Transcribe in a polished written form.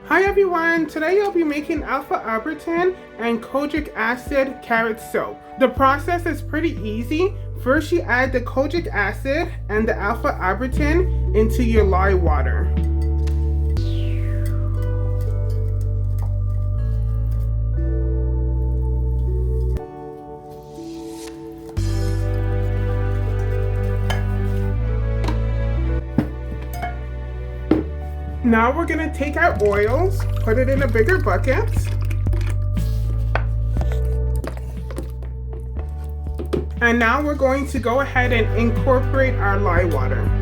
Hi everyone, today I'll be making Alpha Arbutin and Kojic acid carrot soap. The process is pretty easy. First you add the kojic acid and the alpha arbutin into your lye water. Now we're going to take our oils, put it in a bigger bucket. And now we're going to go ahead and incorporate our lye water.